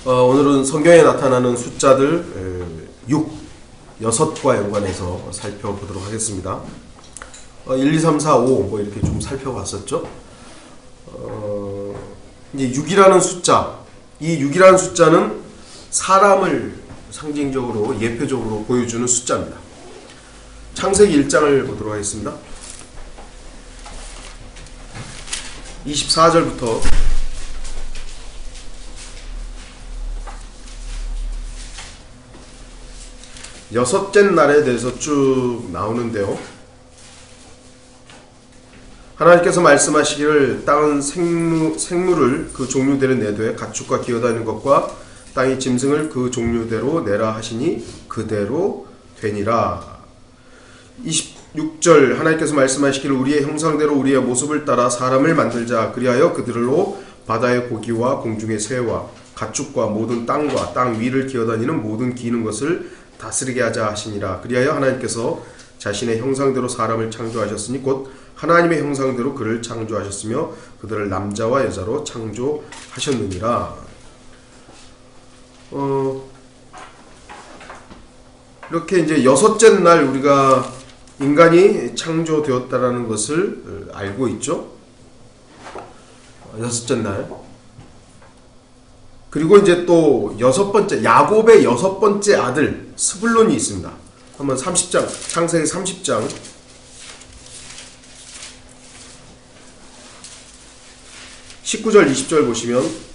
오늘은 성경에 나타나는 숫자들 6과 연관해서 살펴보도록 하겠습니다. 1, 2, 3, 4, 5 뭐 이렇게 좀 살펴봤었죠. 이제 6이라는 숫자, 이 6이라는 숫자는 사람을 상징적으로 예표적으로 보여주는 숫자입니다. 창세기 1장을 보도록 하겠습니다. 24절부터 여섯째 날에 대해서 쭉 나오는데요. 하나님께서 말씀하시기를 땅은 생물을 그 종류대로 내되 가축과 기어다니는 것과 땅의 짐승을 그 종류대로 내라 하시니 그대로 되니라. 26절 하나님께서 말씀하시기를 우리의 형상대로 우리의 모습을 따라 사람을 만들자. 그리하여 그들로 바다의 고기와 공중의 새와 가축과 모든 땅과 땅 위를 기어다니는 모든 기는 것을 다스리게 하자 하시니라. 그리하여 하나님께서 자신의 형상대로 사람을 창조하셨으니 곧 하나님의 형상대로 그를 창조하셨으며 그들을 남자와 여자로 창조하셨느니라. 이렇게 이제 여섯째 날 우리가 인간이 창조되었다라는 것을 알고 있죠. 여섯째 날. 그리고 이제 또 여섯 번째, 야곱의 여섯 번째 아들 스불론이 있습니다. 한번 30장, 창세기 30장 19절 20절 보시면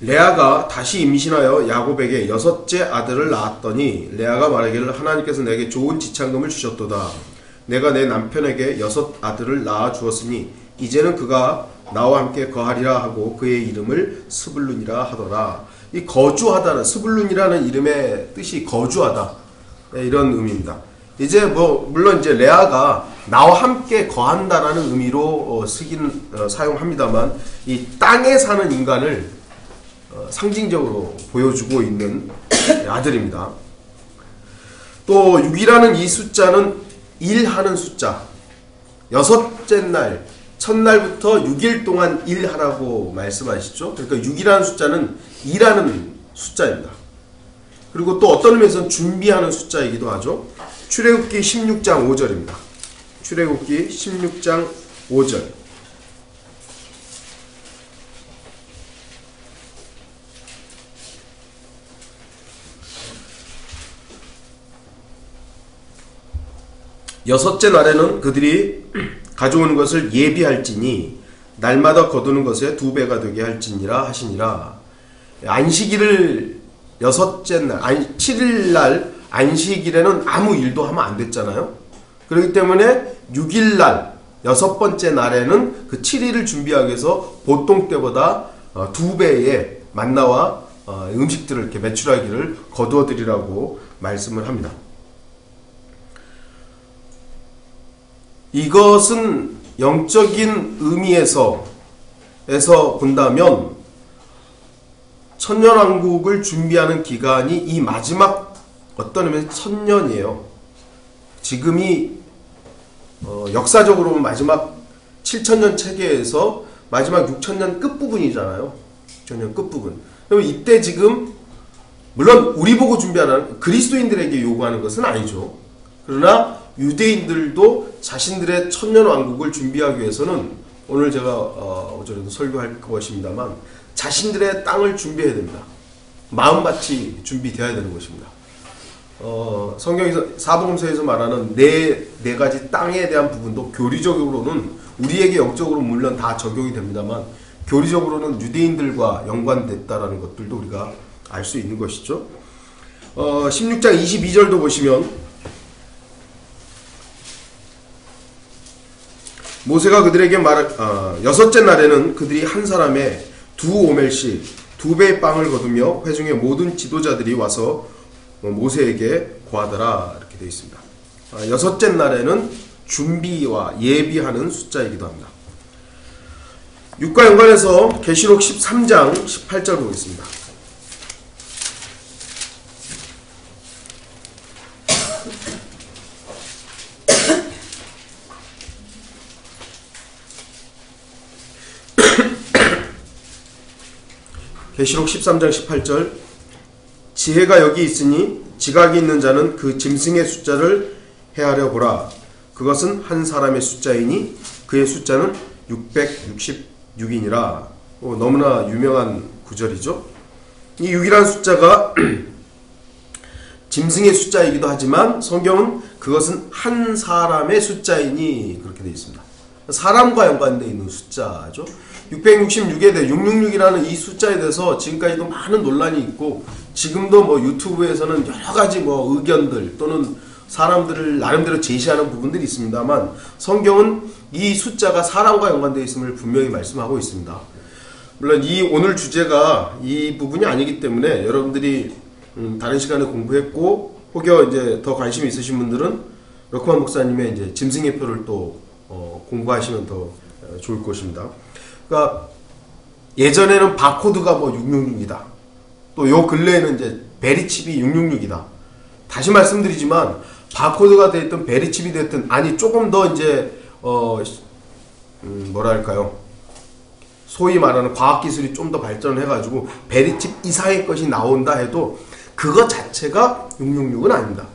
레아가 다시 임신하여 야곱에게 여섯째 아들을 낳았더니 레아가 말하기를 하나님께서 내게 좋은 지창금을 주셨도다. 내가 내 남편에게 여섯 아들을 낳아 주었으니 이제는 그가 나와 함께 거하리라 하고 그의 이름을 스불룬이라 하더라. 이 거주하다는 스불룬이라는 이름의 뜻이 거주하다, 이런 의미입니다. 이제 물론 이제 레아가 나와 함께 거한다라는 의미로 사용합니다만 이 땅에 사는 인간을 상징적으로 보여주고 있는 아들입니다. 또 6이라는 이 숫자는 일하는 숫자, 여섯째 날, 첫날부터 6일 동안 일하라고 말씀하시죠. 그러니까 6이라는 숫자는 일하는 숫자입니다. 그리고 또 어떤 의미에서는 준비하는 숫자이기도 하죠. 출애굽기 16장 5절입니다. 출애굽기 16장 5절. 여섯째 날에는 그들이 가져오는 것을 예비할지니 날마다 거두는 것에 2배가 되게 할지니라 하시니라. 안식일을 여섯째 날, 7일 날 안식일에는 아무 일도 하면 안 됐잖아요. 그렇기 때문에 6일 날, 여섯 번째 날에는 그 7일을 준비하기 위해서 보통 때보다 2배의 만나와 음식들을 이렇게 매출하기를 거두어 드리라고 말씀을 합니다. 이것은 영적인 의미에서 본다면 천년왕국을 준비하는 기간이 이 마지막 어떤 의미에서 천년이에요. 지금이 역사적으로 마지막 7천년 체계에서 마지막 6천년 끝부분이잖아요. 6천년 끝부분. 그럼 이때 지금 물론 우리 보고 준비하는 그리스도인들에게 요구하는 것은 아니죠. 그러나 유대인들도 자신들의 천년왕국을 준비하기 위해서는 오늘 제가 어제도 설교할 것입니다만 자신들의 땅을 준비해야 됩니다. 마음밭이 준비되어야 되는 것입니다. 성경에서 사복음서에서 말하는 네 가지 땅에 대한 부분도 교리적으로는 우리에게 영적으로 물론 다 적용이 됩니다만 교리적으로는 유대인들과 연관됐다라는 것들도 우리가 알 수 있는 것이죠. 16장 22절도 보시면 모세가 그들에게 여섯째 날에는 그들이 한 사람에 2오멜씩 2배의 빵을 거두며 회중의 모든 지도자들이 와서 모세에게 구하더라. 이렇게 되어 있습니다. 여섯째 날에는 준비와 예비하는 숫자이기도 합니다. 6과 연관해서 계시록 13장 18절 보겠습니다. 계시록 13장 18절 지혜가 여기 있으니 지각이 있는 자는 그 짐승의 숫자를 헤아려 보라. 그것은 한 사람의 숫자이니 그의 숫자는 666이니라. 너무나 유명한 구절이죠. 이 6이라는 숫자가 짐승의 숫자이기도 하지만 성경은 그것은 한 사람의 숫자이니 그렇게 되어 있습니다. 사람과 연관되어 있는 숫자죠. 666에 대해 666이라는 이 숫자에 대해서 지금까지도 많은 논란이 있고 지금도 뭐 유튜브에서는 여러 가지 뭐 의견들 또는 사람들을 나름대로 제시하는 부분들이 있습니다만 성경은 이 숫자가 사람과 연관되어 있음을 분명히 말씀하고 있습니다. 물론 이 오늘 주제가 이 부분이 아니기 때문에 여러분들이 다른 시간에 공부했고 혹여 이제 더 관심이 있으신 분들은 러크만 목사님의 이제 짐승의 표를 또 공부하시면 더 좋을 것입니다. 그러니까 예전에는 바코드가 뭐 666이다. 또 요 근래에는 이제 베리칩이 666이다. 다시 말씀드리지만 바코드가 됐든 베리칩이 됐든 아니 조금 더 이제 뭐랄까요? 소위 말하는 과학기술이 좀 더 발전을 해가지고 베리칩 이상의 것이 나온다 해도 그것 자체가 666은 아닙니다.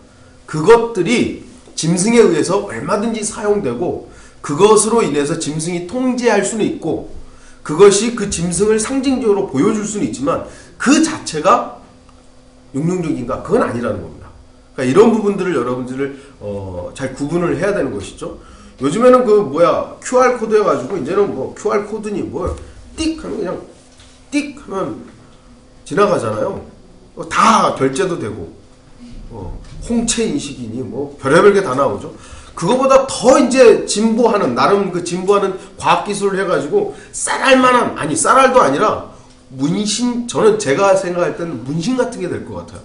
그것들이 짐승에 의해서 얼마든지 사용되고 그것으로 인해서 짐승이 통제할 수는 있고 그것이 그 짐승을 상징적으로 보여줄 수는 있지만 그 자체가 666인가? 그건 아니라는 겁니다. 그러니까 이런 부분들을 여러분들을 잘 구분을 해야 되는 것이죠. 요즘에는 그 뭐야 QR코드 해가지고 이제는 뭐 QR코드니 뭐 띡 하면 그냥 띡 하면 지나가잖아요. 다 결제도 되고 홍채 인식이니 뭐 별의별 게 다 나오죠. 그거보다 더 이제 진보하는 나름 그 진보하는 과학기술을 해가지고 쌀알만한 아니 쌀알도 아니라 문신 저는 제가 생각할 때는 문신 같은 게 될 것 같아요.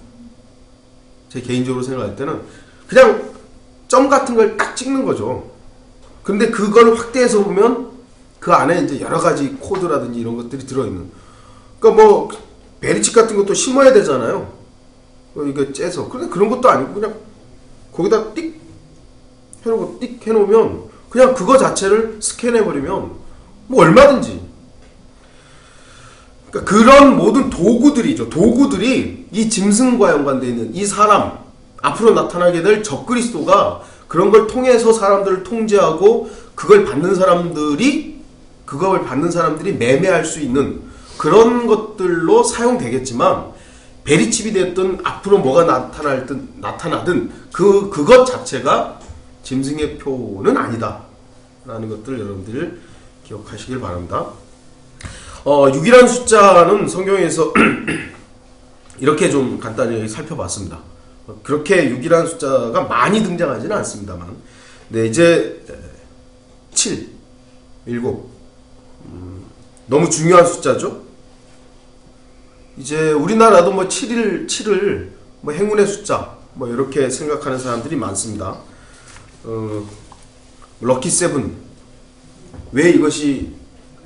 제 개인적으로 생각할 때는 그냥 점 같은 걸 딱 찍는 거죠. 근데 그걸 확대해서 보면 그 안에 이제 여러 가지 코드라든지 이런 것들이 들어있는. 그러니까 뭐 베리칩 같은 것도 심어야 되잖아요. 이거 째서. 그런데 그런 것도 아니고 그냥 거기다 띡 해놓고 띡 해놓으면 그냥 그거 자체를 스캔해버리면 뭐 얼마든지. 그러니까 그런 모든 도구들이죠. 도구들이 이 짐승과 연관되어 있는 이 사람 앞으로 나타나게 될 적그리스도가 그런 걸 통해서 사람들을 통제하고 그걸 받는 사람들이 매매할 수 있는 그런 것들로 사용되겠지만 베리칩이 됐든 앞으로 뭐가 나타나든 그것 자체가 짐승의 표는 아니다 라는 것들 여러분들 기억하시길 바랍니다. 6이라는 숫자는 성경에서 이렇게 좀 간단히 살펴봤습니다. 그렇게 6이라는 숫자가 많이 등장하지는 않습니다만 네, 이제 7, 7 너무 중요한 숫자죠. 이제 우리나라도 뭐 7을 뭐 행운의 숫자 뭐 이렇게 생각하는 사람들이 많습니다. 럭키 세븐 왜 이것이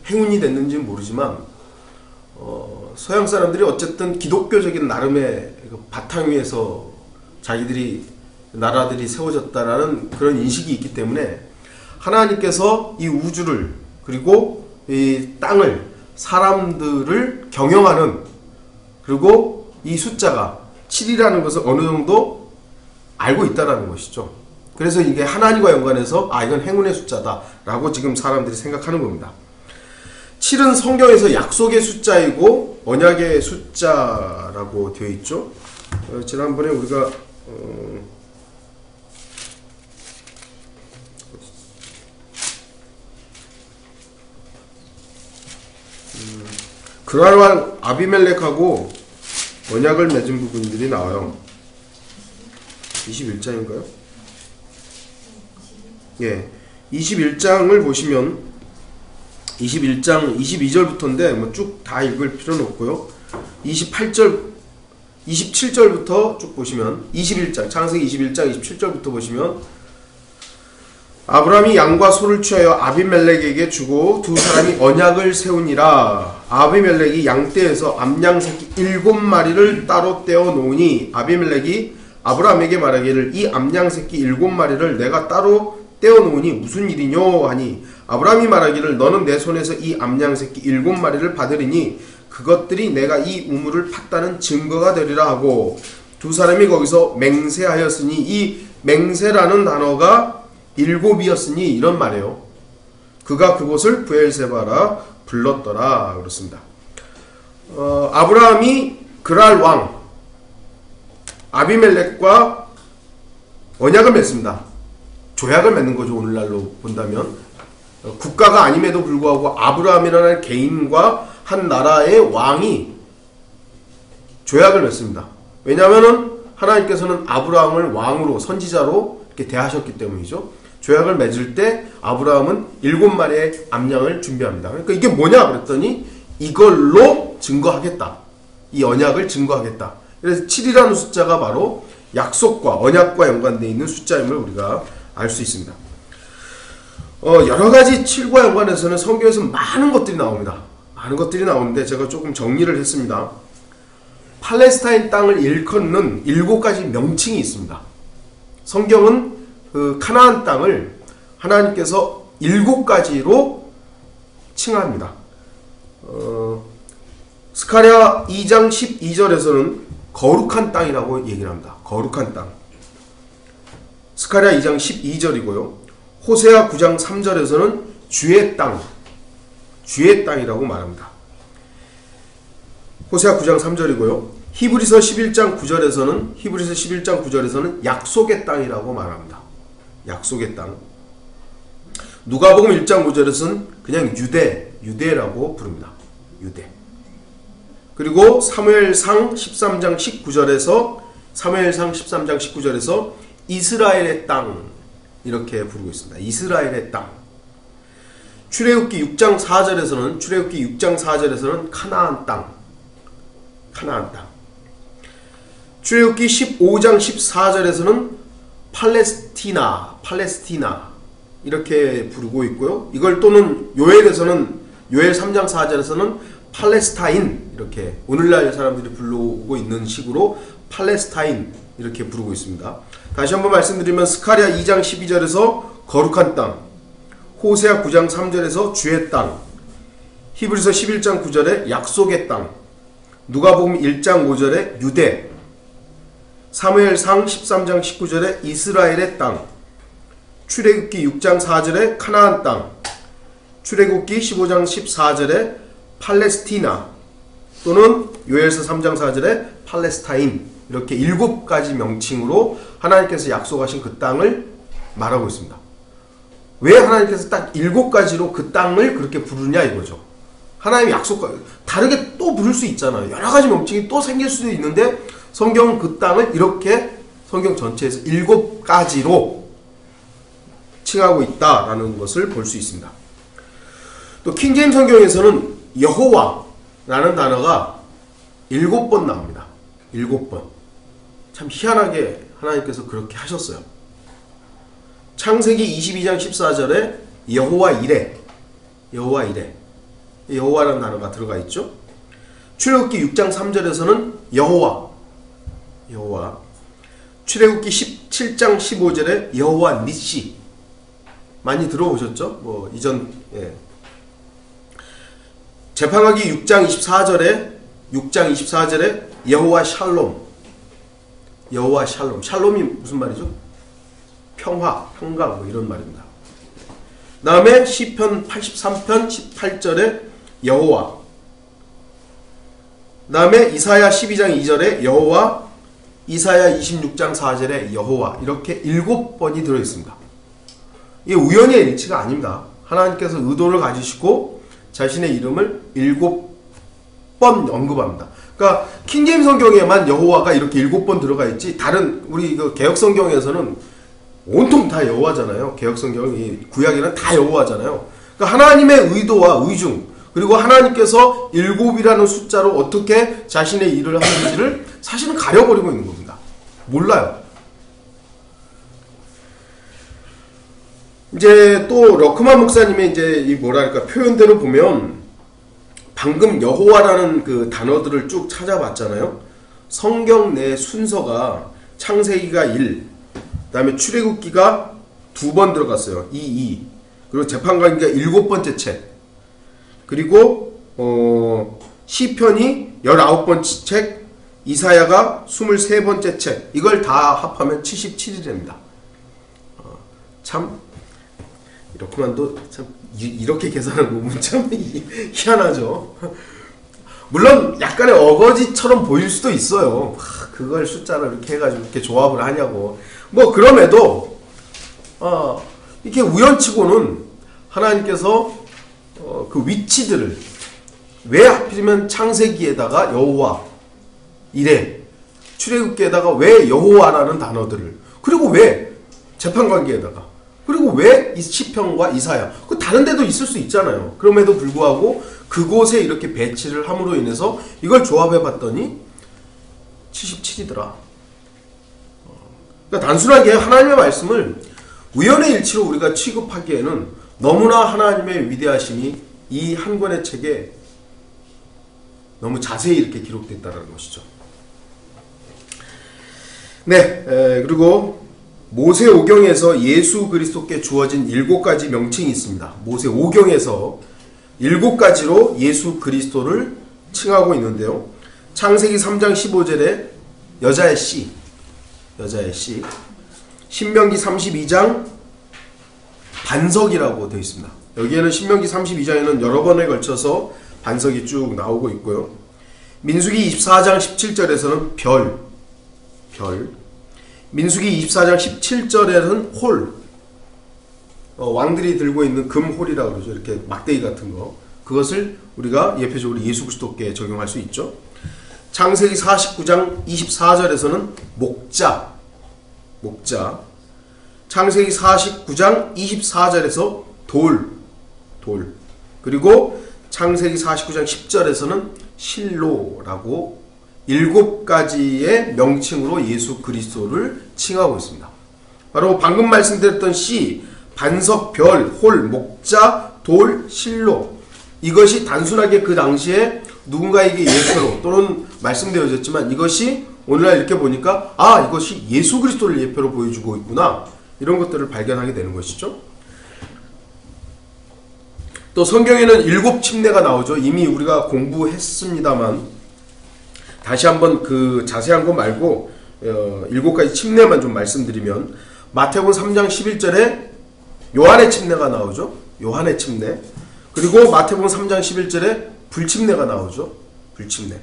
행운이 됐는지는 모르지만 서양 사람들이 어쨌든 기독교적인 나름의 바탕 위에서 나라들이 세워졌다라는 그런 인식이 있기 때문에 하나님께서 이 우주를 그리고 이 땅을 사람들을 경영하는 그리고 이 숫자가 7이라는 것을 어느 정도 알고 있다라는 것이죠. 그래서 이게 하나님과 연관해서 이건 행운의 숫자다 라고 지금 사람들이 생각하는 겁니다. 7은 성경에서 약속의 숫자이고 언약의 숫자라고 되어 있죠. 지난번에 우리가 그날왕 아비멜렉하고 언약을 맺은 부분들이 나와요. 21장인가요? 예, 21장을 보시면 21장 22절부터인데 뭐 쭉 다 읽을 필요는 없고요. 27절부터 쭉 보시면 21장 창세기 21장 27절부터 보시면 아브라함이 양과 소를 취하여 아비멜렉에게 주고 두 사람이 언약을 세우니라. 아비멜렉이 양떼에서 암양 새끼 7마리를 따로 떼어 놓으니 아비멜렉이 아브라함에게 말하기를 이 암양 새끼 7마리를 내가 따로 떼어 놓으니 무슨 일이뇨 하니 아브라함이 말하기를 너는 내 손에서 이 암양 새끼 7마리를 받으리니 그것들이 내가 이 우물을 팠다는 증거가 되리라 하고 두 사람이 거기서 맹세하였으니 이 맹세라는 단어가 7이었으니 이런 말이에요. 그가 그곳을 브엘세바라 불렀더라 그렇습니다. 아브라함이 그랄 왕 아비멜렉과 언약을 맺습니다. 조약을 맺는 거죠. 오늘날로 본다면 국가가 아님에도 불구하고 아브라함이라는 개인과 한 나라의 왕이 조약을 맺습니다. 왜냐하면 하나님께서는 아브라함을 왕으로 선지자로 이렇게 대하셨기 때문이죠. 조약을 맺을 때 아브라함은 7마리의 암양을 준비합니다. 그러니까 이게 뭐냐 그랬더니 이걸로 증거하겠다. 이 언약을 증거하겠다. 그래서 7이라는 숫자가 바로 약속과 언약과 연관되어 있는 숫자임을 우리가 알 수 있습니다. 여러가지 7과 연관해서는 성경에서 많은 것들이 나옵니다. 많은 것들이 나오는데 제가 조금 정리를 했습니다. 팔레스타인 땅을 일컫는 7가지 명칭이 있습니다. 성경은 그 카나안 땅을 하나님께서 7가지로 칭합니다. 스가랴 2장 12절에서는 거룩한 땅이라고 얘기를 합니다. 거룩한 땅. 스가랴 2장 12절이고요. 호세아 9장 3절에서는 주의 땅, 주의 땅이라고 말합니다. 호세아 9장 3절이고요. 히브리서 11장 9절에서는 약속의 땅이라고 말합니다. 약속의 땅. 누가복음 1장 5절에서는 그냥 유대라고 부릅니다. 유대. 그리고 사무엘상 13장 19절에서 이스라엘의 땅 이렇게 부르고 있습니다. 이스라엘의 땅. 출애굽기 6장 4절에서는 카나안 땅. 출애굽기 15장 14절에서는 팔레스티나 이렇게 부르고 있고요. 이걸 또는 요엘 3장 4절에서는 팔레스타인 이렇게 오늘날 사람들이 부르고 있는 식으로 팔레스타인 이렇게 부르고 있습니다. 다시 한번 말씀드리면 스가랴 2장 12절에서 거룩한 땅, 호세아 9장 3절에서 주의 땅, 히브리서 11장 9절에 약속의 땅, 누가복음 1장 5절에 유대, 사무엘상 13장 19절에 이스라엘의 땅, 출애굽기 6장 4절에 카나안 땅, 출애굽기 15장 14절에 팔레스티나 또는 요엘서 3장 4절에 팔레스타인 이렇게 7가지 명칭으로 하나님께서 약속하신 그 땅을 말하고 있습니다. 왜 하나님께서 딱 7가지로 그 땅을 그렇게 부르냐 이거죠. 하나님의 약속과 다르게 또 부를 수 있잖아요. 여러가지 명칭이 또 생길 수도 있는데 성경은 그 땅을 이렇게 성경 전체에서 7가지로 칭하고 있다라는 것을 볼 수 있습니다. 또 킹제임스 성경에서는 여호와라는 단어가 7번 나옵니다. 7번. 참 희한하게 하나님께서 그렇게 하셨어요. 창세기 22장 14절에 여호와 이레, 여호와라는 단어가 들어가 있죠. 출애굽기 6장 3절에서는 여호와, 출애굽기 17장 15절에 여호와 니시 많이 들어보셨죠? 뭐 이전 재판하기 6장 24절에 여호와 샬롬, 샬롬이 무슨 말이죠? 평강 뭐 이런 말입니다. 그 다음에 시편 83편 18절에 여호와, 그 다음에 이사야 12장 2절에 여호와, 이사야 26장 4절에 여호와 이렇게 7번이 들어있습니다. 이게 우연의 일치가 아닙니다. 하나님께서 의도를 가지시고 자신의 이름을 7번 언급합니다. 그러니까 킹제임스 성경에만 여호와가 이렇게 7번 들어가 있지 다른 우리 그 개혁 성경에서는 온통 다 여호와잖아요. 개혁 성경이 구약에는 다 여호와잖아요. 그러니까 하나님의 의도와 의중 그리고 하나님께서 7이라는 숫자로 어떻게 자신의 일을 하는지를 사실은 가려버리고 있는 겁니다. 몰라요. 이제 또 러크만 목사님의 이제 이 뭐랄까 표현대로 보면 방금 여호와라는 그 단어들을 쭉 찾아봤잖아요. 성경 내 순서가 창세기가 1, 그 다음에 출애굽기가 2번 들어갔어요. 2. 그리고 재판관기가 7번째 책. 그리고 시편이 19번째 책, 이사야가 23번째 책, 이걸 다 합하면 77이 됩니다. 참 이렇게만도 참 이렇게 계산을 보면 참 희한하죠. 물론 약간의 어거지처럼 보일 수도 있어요. 그걸 숫자를 이렇게 해가지고 이렇게 조합을 하냐고. 뭐 그럼에도 이렇게 우연치고는 하나님께서 그 위치들을 왜 하필이면 창세기에다가 여호와 이래, 출애굽기에다가 왜 여호와라는 단어들을, 그리고 왜 재판관계에다가, 그리고 왜 이 시편과 이사야, 그 다른 데도 있을 수 있잖아요. 그럼에도 불구하고 그곳에 이렇게 배치를 함으로 인해서 이걸 조합해 봤더니 77이더라. 그러니까 단순하게 하나님의 말씀을 우연의 일치로 우리가 취급하기에는 너무나 하나님의 위대하심이 이 한 권의 책에 너무 자세히 이렇게 기록됐다는 것이죠. 네, 그리고 모세오경에서 예수 그리스도께 주어진 7가지 명칭이 있습니다. 모세오경에서 7가지로 예수 그리스도를 칭하고 있는데요. 창세기 3장 15절에 여자의 씨, 신명기 32장 반석이라고 되어 있습니다. 여기에는 신명기 32장에는 여러 번에 걸쳐서 반석이 쭉 나오고 있고요. 민수기 24장 17절에서는 별, 민수기 24장 17절에는 홀, 왕들이 들고 있는 금홀이라고 그러죠. 이렇게 막대기 같은 거. 그것을 우리가 예표적으로 예수 그리스도께 적용할 수 있죠. 창세기 49장 24절에서는 목자. 창세기 49장 24절에서 돌. 그리고 창세기 49장 10절에서는 실로라고 7가지의 명칭으로 예수 그리스도를 칭하고 있습니다. 바로 방금 말씀드렸던 씨, 반석, 별, 홀, 목자, 돌, 실로, 이것이 단순하게 그 당시에 누군가에게 예표로 또는 말씀되어졌지만 이것이 오늘날 이렇게 보니까 이것이 예수 그리스도를 예표로 보여주고 있구나, 이런 것들을 발견하게 되는 것이죠. 또 성경에는 7 침례가 나오죠. 이미 우리가 공부했습니다만 다시 한번 그 자세한 거 말고 7가지 침례만 좀 말씀드리면, 마태복음 3장 11절에 요한의 침례가 나오죠. 요한의 침례. 그리고 마태복음 3장 11절에 불침례가 나오죠. 불침례.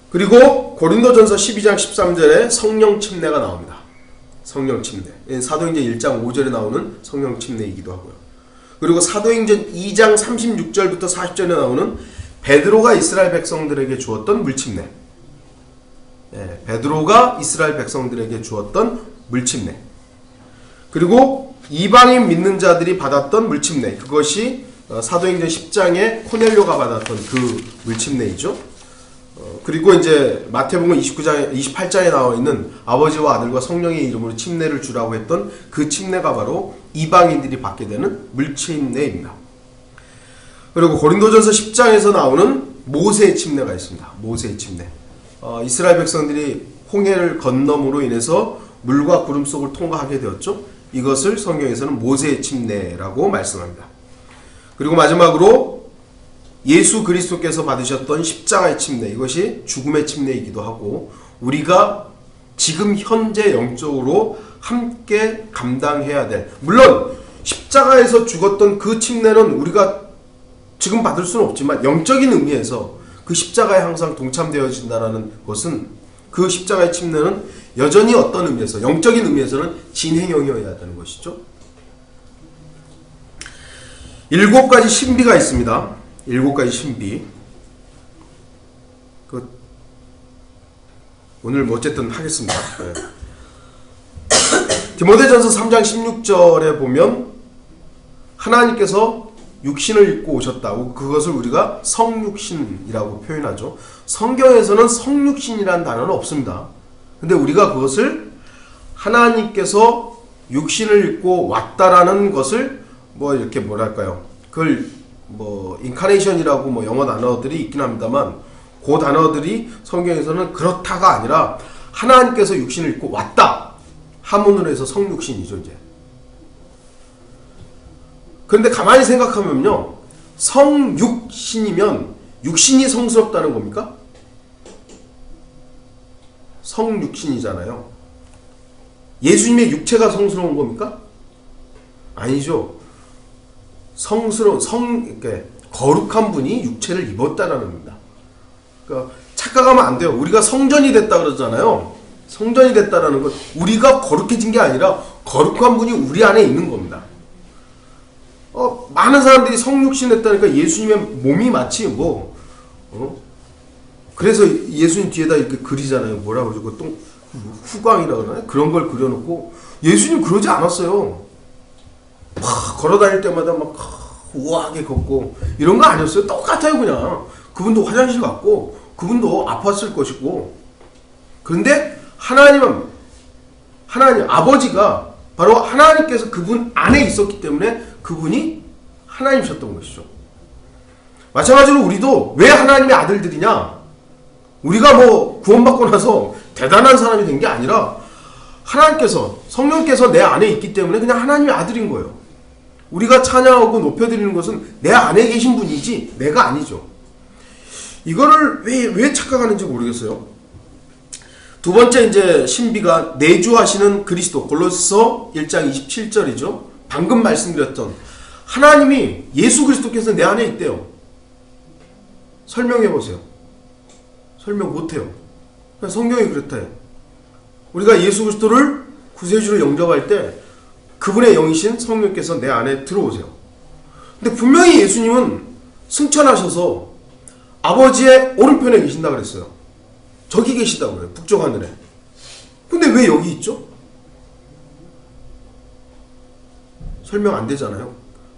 그리고 고린도전서 12장 13절에 성령 침례가 나옵니다. 성령 침례. 사도행전 1장 5절에 나오는 성령 침례이기도 하고요. 그리고 사도행전 2장 36절부터 40절에 나오는 베드로가 이스라엘 백성들에게 주었던 물침례. 베드로가 이스라엘 백성들에게 주었던 물침례. 그리고 이방인 믿는 자들이 받았던 물침례. 그것이 사도행전 10장에 코넬료가 받았던 그 물침례이죠. 그리고 이제 마태복음 28장에 나와 있는 아버지와 아들과 성령의 이름으로 침례를 주라고 했던 그 침례가 바로 이방인들이 받게 되는 물침례입니다. 그리고 고린도전서 10장에서 나오는 모세의 침례가 있습니다. 모세의 침례. 이스라엘 백성들이 홍해를 건너므로 인해서 물과 구름 속을 통과하게 되었죠. 이것을 성경에서는 모세의 침례라고 말씀합니다. 그리고 마지막으로 예수 그리스도께서 받으셨던 십자가의 침례, 이것이 죽음의 침례이기도 하고 우리가 지금 현재 영적으로 함께 감당해야 될, 물론 십자가에서 죽었던 그 침례는 우리가 지금 받을 수는 없지만 영적인 의미에서 그 십자가에 항상 동참되어진다는 것은, 그 십자가의 침례는 여전히 어떤 의미에서, 영적인 의미에서는 진행형이어야 되는 것이죠. 7가지 신비가 있습니다. 7가지 신비. 오늘 뭐 어쨌든 하겠습니다. 디모데전서 3장 16절에 보면 하나님께서 육신을 입고 오셨다고, 그것을 우리가 성육신이라고 표현하죠. 성경에서는 성육신이라는 단어는 없습니다. 근데 우리가 그것을 하나님께서 육신을 입고 왔다라는 것을 뭐 이렇게 뭐랄까요, 그걸 뭐 인카네이션이라고 뭐 영어 단어들이 있긴 합니다만, 그 단어들이 성경에서는 그렇다가 아니라 하나님께서 육신을 입고 왔다 함문으로 해서 성육신이죠. 이제 그런데 가만히 생각하면요, 성육신이면 육신이 성스럽다는 겁니까? 성육신이잖아요. 예수님의 육체가 성스러운 겁니까? 아니죠. 거룩한 분이 육체를 입었다는 겁니다. 그러니까 착각하면 안 돼요. 우리가 성전이 됐다 그러잖아요. 성전이 됐다라는 건 우리가 거룩해진 게 아니라 거룩한 분이 우리 안에 있는 겁니다. 많은 사람들이 성육신 했다니까 예수님의 몸이 마치 그래서 예수님 뒤에다 이렇게 그리잖아요. 뭐라 그러죠? 후광이라 그러나요? 그런 걸 그려놓고 예수님 그러지 않았어요. 막 걸어다닐 때마다 막 우아하게 걷고 이런 거 아니었어요. 똑같아요. 그냥 그분도 화장실 갔고 그분도 아팠을 것이고. 그런데 하나님 아버지가 바로 하나님께서 그분 안에 있었기 때문에 그분이 하나님이셨던 것이죠. 마찬가지로 우리도 왜 하나님의 아들들이냐? 우리가 구원받고 나서 대단한 사람이 된 게 아니라 하나님께서, 성령께서 내 안에 있기 때문에 그냥 하나님의 아들인 거예요. 우리가 찬양하고 높여드리는 것은 내 안에 계신 분이지 내가 아니죠. 이거를 왜 착각하는지 모르겠어요. 두 번째 이제 신비가 내주하시는 그리스도, 골로새서 1장 27절이죠. 방금 말씀드렸던 하나님이 예수 그리스도께서 내 안에 있대요. 설명해 보세요. 설명 못해요. 성경이 그렇대요. 우리가 예수 그리스도를 구세주로 영접할 때 그분의 영이신 성령께서 내 안에 들어오세요. 근데 분명히 예수님은 승천하셔서 아버지의 오른편에 계신다 그랬어요. 저기 계시다고 그래요. 북쪽 하늘에. 근데 왜 여기 있죠? 설명 안 되잖아요.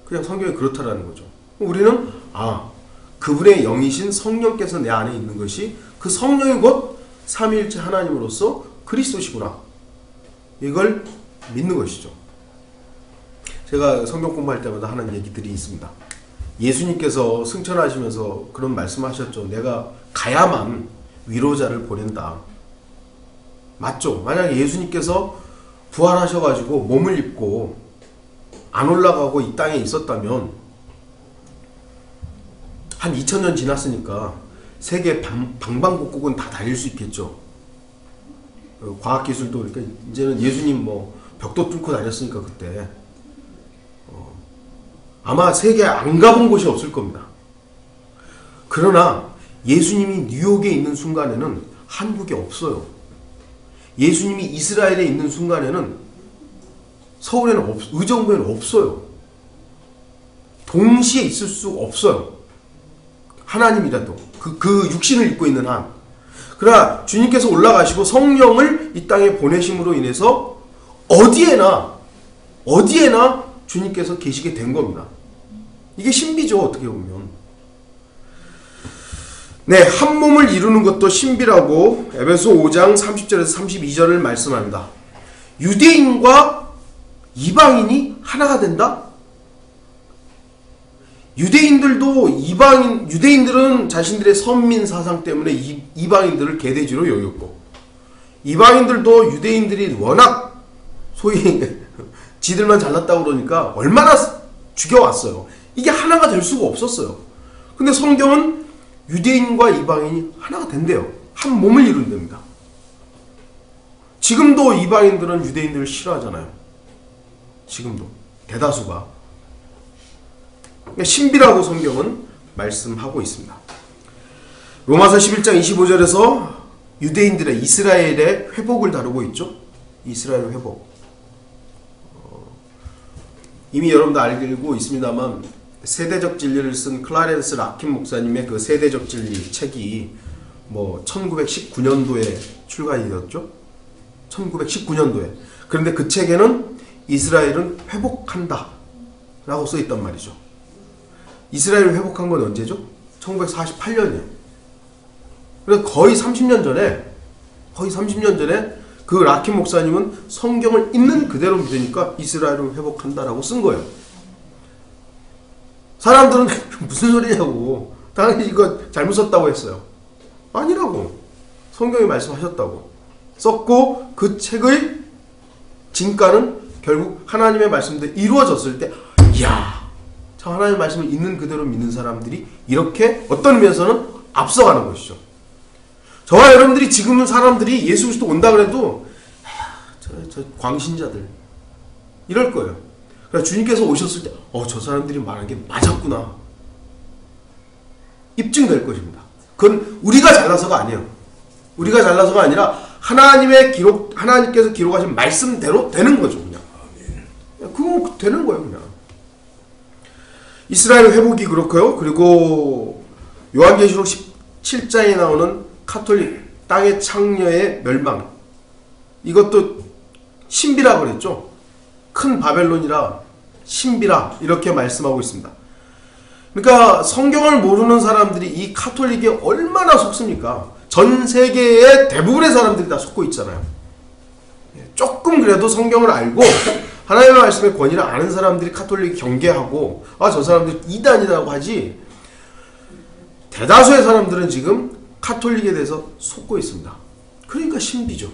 그냥 성경이 그렇다라는 거죠. 우리는 그분의 영이신 성령께서 내 안에 있는 것이 그 성령이 곧 삼위일체 하나님으로서 그리스도시구나. 이걸 믿는 것이죠. 제가 성경 공부할 때마다 하는 얘기들이 있습니다. 예수님께서 승천하시면서 그런 말씀하셨죠. 내가 가야만 위로자를 보낸다. 맞죠? 만약에 예수님께서 부활하셔가지고 몸을 입고 안 올라가고 이 땅에 있었다면 한 2000년 지났으니까 세계 방방곡곡은 다 다닐 수 있겠죠. 과학기술도 그러니까 이제는 예수님 벽도 뚫고 다녔으니까 그때 아마 세계에 안 가본 곳이 없을 겁니다. 그러나 예수님이 뉴욕에 있는 순간에는 한국에 없어요. 예수님이 이스라엘에 있는 순간에는 서울에는 의정부에는 없어요. 동시에 있을 수 없어요. 하나님이라도 그 육신을 입고 있는 한. 그러나 주님께서 올라가시고 성령을 이 땅에 보내심으로 인해서 어디에나 주님께서 계시게 된 겁니다. 이게 신비죠. 어떻게 보면. 네, 한 몸을 이루는 것도 신비라고 에베소 5장 30절에서 32절을 말씀합니다. 유대인과 이방인이 하나가 된다? 유대인들은 자신들의 선민 사상 때문에 이방인들을 개돼지로 여겼고, 이방인들도 유대인들이 워낙 소위 지들만 잘났다고 그러니까 얼마나 죽여왔어요. 이게 하나가 될 수가 없었어요. 근데 성경은 유대인과 이방인이 하나가 된대요. 한 몸을 이룬답니다. 지금도 이방인들은 유대인들을 싫어하잖아요. 지금도 대다수가. 신비라고 성경은 말씀하고 있습니다. 로마서 11장 25절에서 유대인들의 이스라엘의 회복을 다루고 있죠. 이스라엘 회복. 이미 여러분도 알고 있습니다만 세대적 진리를 쓴 클라렌스 라킨 목사님의 그 세대적 진리 책이 1919년도에 출간이 되었죠. 1919년도에. 그런데 그 책에는 이스라엘은 회복한다 라고 써있단 말이죠. 이스라엘을 회복한 건 언제죠? 1948년이에요. 그래서 거의 30년 전에 그 라킨 목사님은 성경을 있는 그대로 믿으니까 이스라엘을 회복한다라고 쓴 거예요. 사람들은 무슨 소리냐고. 당연히 이거 잘못 썼다고 했어요. 아니라고. 성경이 말씀하셨다고. 썼고 그 책의 진가는 결국 하나님의 말씀대로 이루어졌을 때 이야 참 하나님의 말씀을 있는 그대로 믿는 사람들이 이렇게 어떤 면에서는 앞서가는 것이죠. 저와 여러분들이 지금은 사람들이 예수 그리스도 온다 그래도 저 광신자들 이럴 거예요. 그러니까 주님께서 오셨을 때 저 사람들이 말한 게 맞았구나 입증될 것입니다. 그건 우리가 잘나서가 아니에요. 우리가 잘나서가 아니라 하나님께서 기록하신 말씀대로 되는 거죠. 그냥 그건 되는 거예요. 그냥 이스라엘 회복이 그렇고요. 그리고 요한계시록 17장에 나오는 카톨릭 땅의 창녀의 멸망, 이것도 신비라 그랬죠. 큰 바벨론이라 신비라 이렇게 말씀하고 있습니다. 그러니까 성경을 모르는 사람들이 이 카톨릭에 얼마나 속습니까? 전 세계의 대부분의 사람들이 다 속고 있잖아요. 조금 그래도 성경을 알고 하나님의 말씀의 권위를 아는 사람들이 카톨릭 경계하고 저 사람들 이단이라고 하지, 대다수의 사람들은 지금 카톨릭에 대해서 속고 있습니다. 그러니까 신비죠.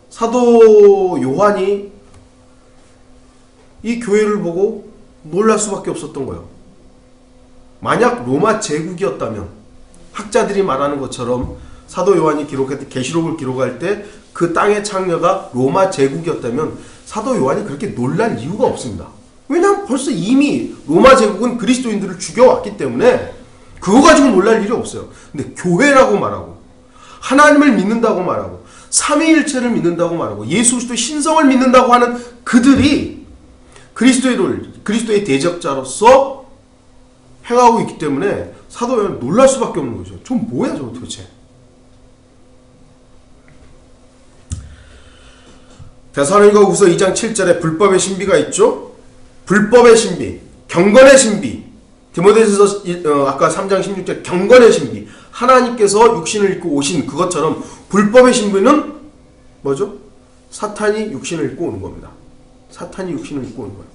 사도 요한이 이 교회를 보고 놀랄 수밖에 없었던 거예요. 만약 로마 제국이었다면, 학자들이 말하는 것처럼 사도 요한이 기록했던 계시록을 기록할 때 그 땅의 창녀가 로마 제국이었다면 사도 요한이 그렇게 놀랄 이유가 없습니다. 왜냐하면 벌써 이미 로마 제국은 그리스도인들을 죽여왔기 때문에 그거 가지고 놀랄 일이 없어요. 근데 교회라고 말하고 하나님을 믿는다고 말하고 삼위일체를 믿는다고 말하고 예수 그리스도의 신성을 믿는다고 하는 그들이 그리스도의 대적자로서 행하고 있기 때문에 사도 요한은 놀랄 수밖에 없는 거죠. 좀 뭐야 저거 도대체. 데살로니가후서 2장 7절에 불법의 신비가 있죠. 불법의 신비, 경건의 신비. 디모데전서 아까 3장 16절 경건의 신비. 하나님께서 육신을 입고 오신 그것처럼 불법의 신비는 뭐죠? 사탄이 육신을 입고 오는 겁니다. 사탄이 육신을 입고 오는 거예요.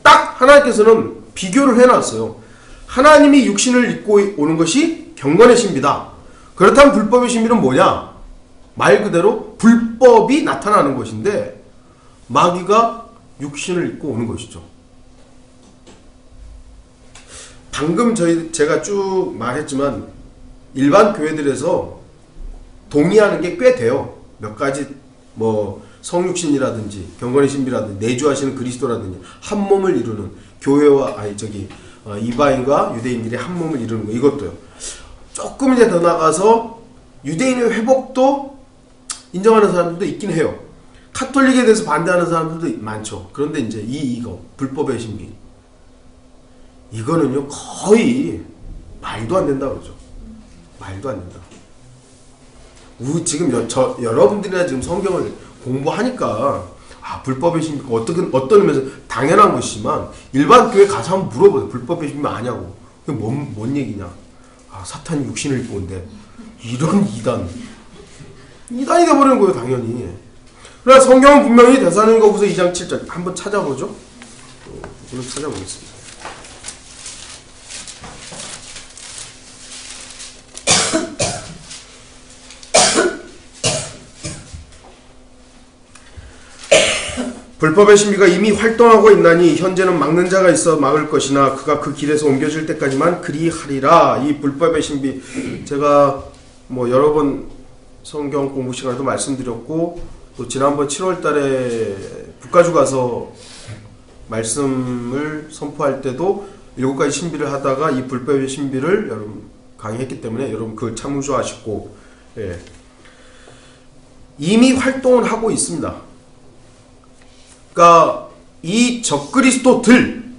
딱 하나님께서는 비교를 해놨어요. 하나님이 육신을 입고 오는 것이 경건의 신비다. 그렇다면 불법의 신비는 뭐냐? 말 그대로 불법이 나타나는 것인데 마귀가 육신을 입고 오는 것이죠. 방금 제가 쭉 말했지만 일반 교회들에서 동의하는 게 꽤 돼요. 몇 가지 성육신이라든지 경건의 신비라든지 내주하시는 그리스도라든지 한 몸을 이루는 교회와 이방인과 유대인들이 한 몸을 이루는 거, 이것도요. 조금 이제 더 나가서 유대인의 회복도 인정하는 사람들도 있긴 해요. 카톨릭에 대해서 반대하는 사람들도 많죠. 그런데 이제 이거 불법의 신비, 이거는요 거의 말도 안 된다 그러죠. 말도 안 된다. 지금 여러분들이나 지금 성경을 공부하니까 불법의 신비 어떤 의미에서 당연한 것이지만 일반 교회 가서 한번 물어보세요. 불법의 신비 아냐고. 그게 뭔 얘기냐. 사탄이 육신을 입고 온대. 이런 이단이 돼버리는 거예요, 당연히. 그러나 성경은 분명히 데살로니가후서 2장 7절 한번 찾아보죠. 오늘 찾아보겠습니다. 불법의 신비가 이미 활동하고 있나니 현재는 막는 자가 있어 막을 것이나 그가 그 길에서 옮겨질 때까지만 그리하리라. 이 불법의 신비, 제가 여러 번 성경 공부 시간에도 말씀드렸고 또 지난번 7월달에 북가주 가서 말씀을 선포할 때도 7가지 신비를 하다가 이 불법의 신비를 여러분 강의했기 때문에 여러분 그걸 참조하시고, 이미 활동을 하고 있습니다. 그러니까 이 적그리스도들은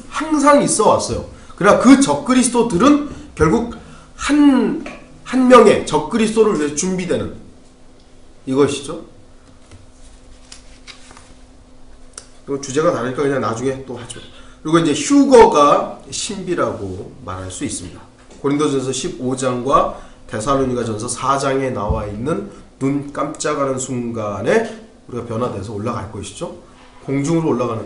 항상 있어 왔어요. 그러나 그 적그리스도들은 결국 한 명의 적그리스도를 위해 준비되는 이것이죠. 그리고 주제가 다르니까 그냥 나중에 또 하죠. 그리고 이제 휴거가 신비라고 말할 수 있습니다. 고린도전서 15장과 데살로니가전서 4장에 나와 있는 눈 깜짝하는 순간에 우리가 변화돼서 올라갈 것이죠. 공중으로 올라가는.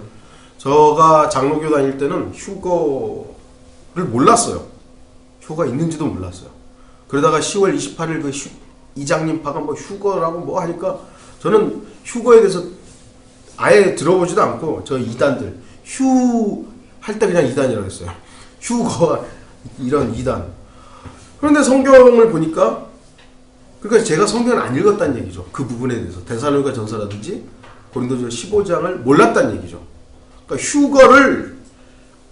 제가 장로교 다닐 때는 휴거를 몰랐어요. 휴거가 있는지도 몰랐어요. 그러다가 10월 28일 그 이장님파가 휴거라고 하니까 저는 휴거에 대해서 아예 들어보지도 않고 저 이단들 휴 할 때 그냥 이단이라고 했어요. 휴거 이런 이단. 그런데 성경을 보니까 그러니까 제가 성경을 안 읽었다는 얘기죠. 그 부분에 대해서 데살로니가 전서라든지 고린도전서 15장을 몰랐다는 얘기죠. 그러니까 휴거를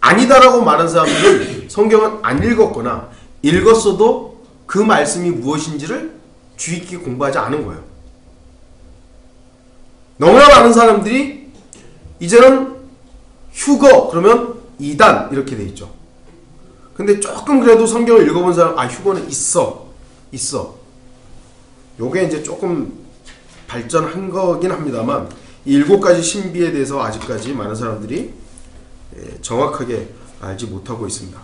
아니다라고 말하는 사람들은 성경은 안 읽었거나 읽었어도 그 말씀이 무엇인지를 주의 깊게 공부하지 않은 거예요. 너무나 많은 사람들이 이제는 휴거 그러면 이단 이렇게 돼 있죠. 근데 조금 그래도 성경을 읽어본 사람 휴거는 있어. 요게 이제 조금 발전한 거긴 합니다만 이 7가지 신비에 대해서 아직까지 많은 사람들이 정확하게 알지 못하고 있습니다.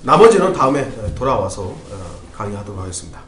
나머지는 다음에 돌아와서 강의하도록 하겠습니다.